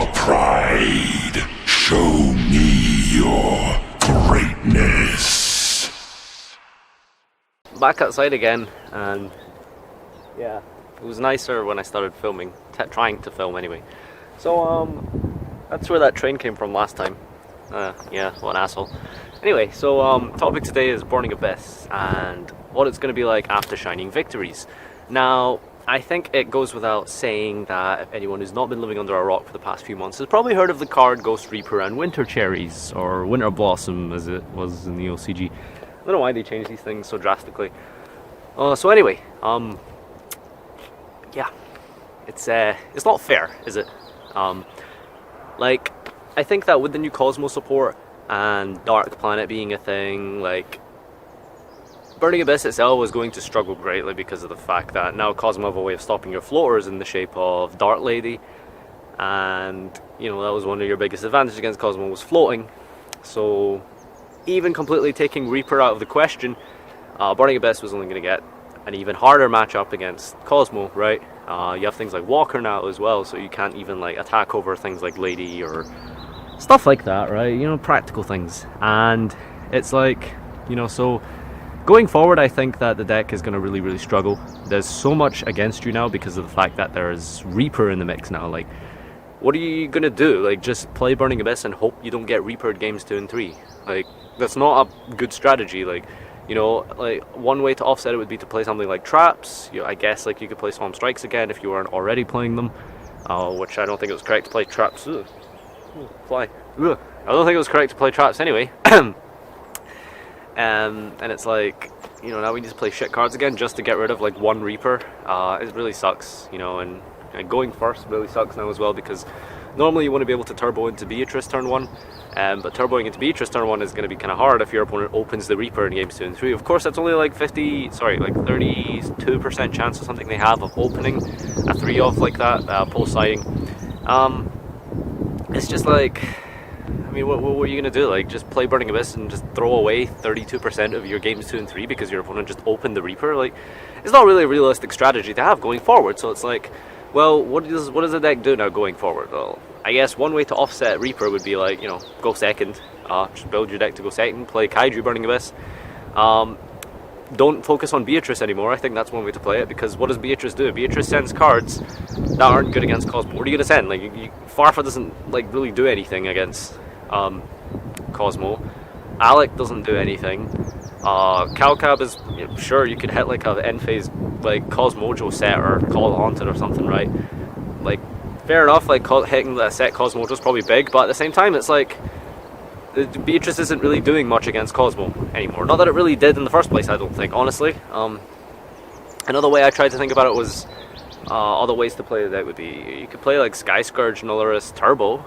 your pride. Show me your greatness. Back outside again, and yeah, it was nicer when I started filming, trying to film anyway. So that's where that train came from last time. Yeah, what an asshole. Anyway, so topic today is Burning Abyss and what it's going to be like after Shining Victories. Now, I think it goes without saying that if anyone who's not been living under a rock for the past few months has probably heard of the card Ghost Reaper and Winter Cherries, or Winter Blossom as it was in the OCG. I don't know why they changed these things so drastically. So anyway, yeah, it's not fair, is it? Like, I think that with the new Cosmo support and Dark Planet being a thing, like, Burning Abyss itself was going to struggle greatly because of the fact that now Cosmo have a way of stopping your floaters in the shape of Dart Lady, and you know that was one of your biggest advantages against Cosmo, was floating. So even completely taking Reaper out of the question, Burning Abyss was only going to get an even harder matchup against Cosmo, right? You have things like Walker now as well, so you can't even like attack over things like Lady or stuff like that, right? You know, practical things. And it's like, you know, so going forward, I think that the deck is going to really struggle. There's so much against you now because of the fact that there's Reaper in the mix now. Like, what are you going to do? Like, just play Burning Abyss and hope you don't get Reapered games 2 and 3. Like, that's not a good strategy. Like, you know, like, one way to offset it would be to play something like Traps. You know, I guess, like, you could play Swarm Strikes again if you weren't already playing them. Which I don't think it was correct to play Traps. Ugh. Fly. Ugh. I don't think it was correct to play Traps anyway. And it's like, you know, now we need to play shit cards again just to get rid of like one Reaper. It really sucks, you know, and going first really sucks now as well, because normally you want to be able to turbo into Beatrice turn 1, but turboing into Beatrice turn 1 is going to be kind of hard if your opponent opens the Reaper in games 2 and 3. Of course, that's only like 32% chance or something they have of opening a 3-off like that post-siding. It's just like, I mean, what are you going to do? Like, just play Burning Abyss and just throw away 32% of your games 2 and 3 because your opponent just opened the Reaper? Like, it's not really a realistic strategy to have going forward. So it's like, well, what does the deck do now going forward? Well, I guess one way to offset Reaper would be like, you know, go second. Just build your deck to go second, play Kaiju Burning Abyss. Don't focus on Beatrice anymore. I think that's one way to play it, because what does Beatrice do? Beatrice sends cards that aren't good against Cosmo. What are you going to send? Like, Farfa doesn't like really do anything against Cosmo. Alec doesn't do anything. Calcab is, you know, sure, you could hit like an end phase like Cosmojo set or Call It Haunted or something, right? Like, fair enough, like hitting that set Cosmojo is probably big, but at the same time it's like Beatrice isn't really doing much against Cosmo anymore. Not that it really did in the first place, I don't think, honestly. Another way I tried to think about it was other ways to play the deck would be, you could play like Sky Scourge, Nullurus, Turbo.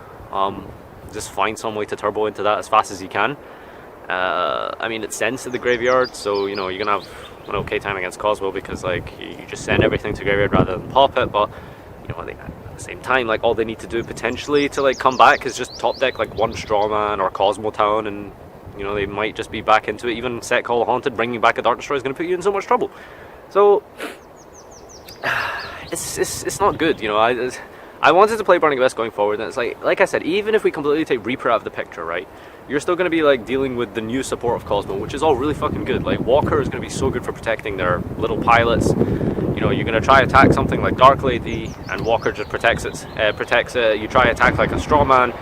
Just find some way to turbo into that as fast as you can. I mean, it sends to the graveyard, so you know you're gonna have an okay time against Cosmo because like you just send everything to graveyard rather than pop it. But you know, at the same time, like all they need to do potentially to like come back is just top deck like one Strawman or Cosmo Town, and you know they might just be back into it. Even set Call Haunted, bringing back a Dark Destroyer is going to put you in so much trouble. So it's not good, you know. I wanted to play Burning Abyss going forward, and it's like I said, even if we completely take Reaper out of the picture, right, you're still going to be like dealing with the new support of Cosmo, which is all really fucking good. Like, Walker is going to be so good for protecting their little pilots. You know, you're going to try attack something like Dark Lady, and Walker just protects it. You try attack like a Strawman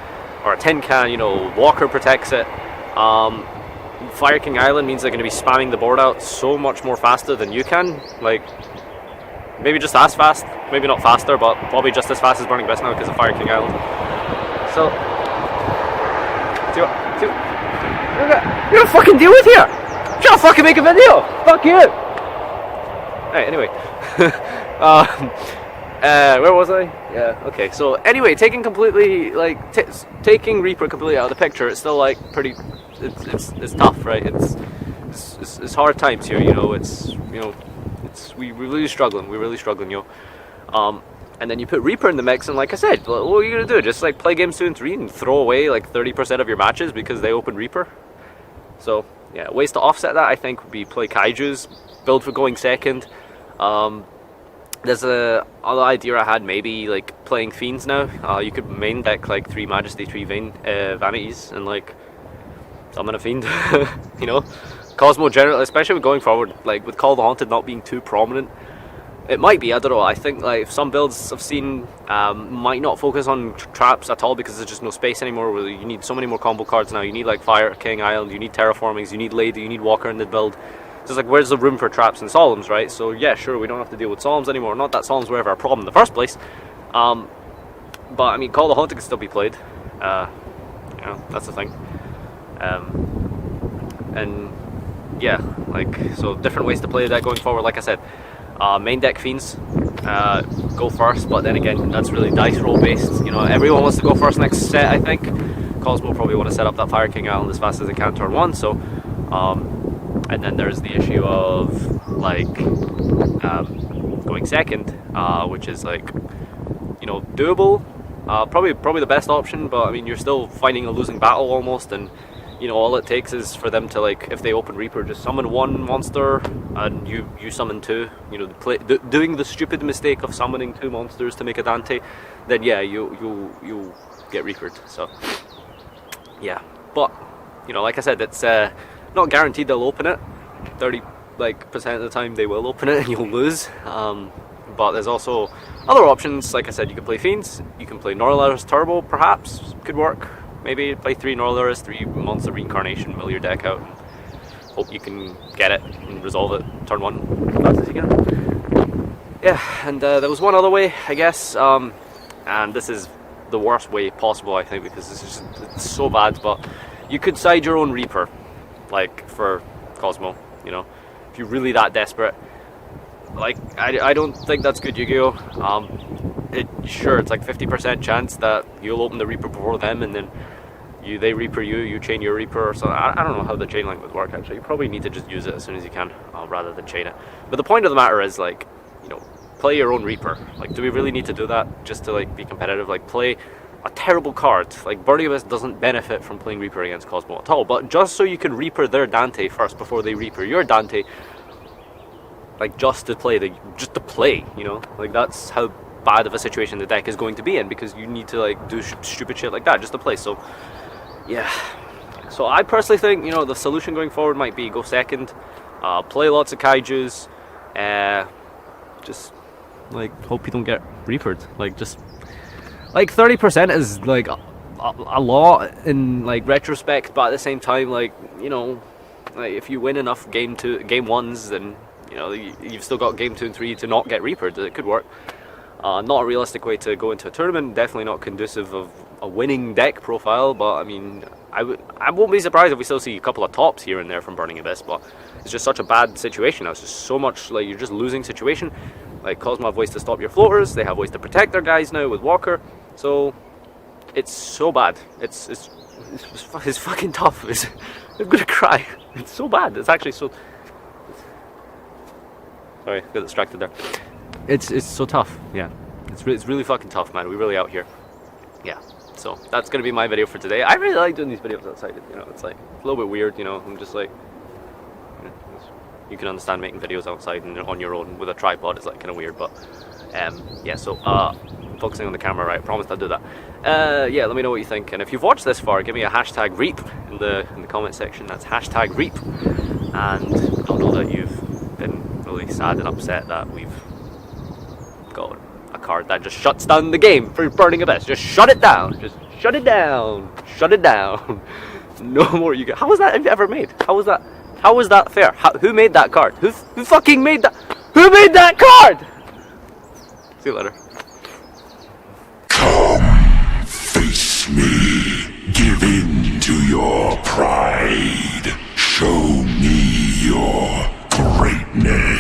or a Tin Can, you know, Walker protects it. Fire King Island means they're going to be spamming the board out so much more faster than you can. Like, maybe just as fast, maybe not faster, but probably just as fast as Burning Abyss now because of Fire King Island. So, you're gonna fucking deal with here! I'm trying to fucking make a video! Fuck you! Alright, anyway. Where was I? Yeah, okay. So, anyway, taking completely, like, taking Reaper completely out of the picture, it's still, like, pretty, it's tough, right? It's hard times here, you know, we're really struggling, yo. And then you put Reaper in the mix, and like I said, what are you gonna do? Just like play games 2 and 3 and throw away like 30% of your matches because they open Reaper? So yeah, ways to offset that I think would be play Kaijus, build for going second, There's a other idea I had, maybe like playing Fiends now. You could main deck like 3 Majesty, 3 Vanities, and like summon a Fiend, you know? Cosmo generally, especially with going forward, like with Call of the Haunted not being too prominent, it might be, I don't know. I think like some builds I've seen might not focus on traps at all because there's just no space anymore. You need so many more combo cards now. You need like Fire King Island, you need Terraformings, you need Lady, you need Walker in the build. So it's like, where's the room for traps and Solemns, right? So yeah, sure, we don't have to deal with Solemns anymore. Not that Solemns were ever a problem in the first place. But I mean, Call of the Haunted can still be played. You know, that's the thing. And yeah, like, so different ways to play that going forward. Like I said, main deck Fiends go first, but then again, that's really dice roll based. You know, everyone wants to go first next set, I think. Cosmo probably want to set up that Fire King Island as fast as they can turn 1, so and then there's the issue of like going second, which is like, you know, doable, probably the best option, but I mean, you're still fighting a losing battle almost, and you know, all it takes is for them to, like, if they open Reaper, just summon 1 monster and you summon 2. You know, doing the stupid mistake of summoning 2 monsters to make a Dante, then yeah, you get Reapered. So yeah, but you know, like I said, it's not guaranteed they'll open it. 30% of the time they will open it and you'll lose. But there's also other options. Like I said, you can play Fiends, you can play Norlaris Turbo, perhaps could work. Maybe play 3 Norlaris, 3 Monster Reincarnation, mill your deck out, hope you can get it and resolve it turn 1 as fast as you can. Yeah, and there was one other way, I guess, and this is the worst way possible, I think, because it's so bad, but you could side your own Reaper, like for Cosmo, you know, if you're really that desperate. Like, I don't think that's good Yu-Gi-Oh! Sure, it's like 50% chance that you'll open the Reaper before them, and then they Reaper you chain your Reaper or something. I don't know how the chain link would work, actually. You probably need to just use it as soon as you can, rather than chain it. But the point of the matter is, like, you know, play your own Reaper. Like, do we really need to do that just to, like, be competitive? Like, play a terrible card. Like, Burning Abyss doesn't benefit from playing Reaper against Cosmo at all, but just so you can Reaper their Dante first before they Reaper your Dante, like, just to play, you know? Like, that's how bad of a situation the deck is going to be in, because you need to, like, do stupid shit like that just to play. So yeah, so I personally think, you know, the solution going forward might be go second, play lots of kaijus, just like hope you don't get Reapered. Like, just like 30% is like a lot in like retrospect, but at the same time, like, you know, like, if you win enough game 1s, then you know you've still got game 2 and 3 to not get Reapered. It could work. Not a realistic way to go into a tournament, definitely not conducive of a winning deck profile, but I mean, I won't be surprised if we still see a couple of tops here and there from Burning Abyss, but it's just such a bad situation. It's just so much, like, you're just losing situation. Like, Cosmo have ways to stop your floaters, they have ways to protect their guys now with Walker, so it's so bad. It's fucking tough. I'm gonna cry. It's so bad. It's actually so... Sorry, got distracted there. It's so tough, yeah. It's really fucking tough, man. We're really out here. Yeah, so that's gonna be my video for today. I really like doing these videos outside, you know, it's like a little bit weird, you know. I'm just like, you can understand making videos outside and on your own with a tripod is like kind of weird, but yeah, so focusing on the camera, right, I promised I'd do that. Yeah, let me know what you think, and if you've watched this far, give me a hashtag REAP in the comment section. That's hashtag REAP, and I'll know that you've been really sad and upset that we've got a card that just shuts down the game for Burning Abyss. Just shut it down. Just shut it down. Shut it down. No more you get. How was that ever made? How was that? How was that fair? Who made that card? Who fucking made that? Who made that card? See you later. Come, face me. Give in to your pride. Show me your greatness.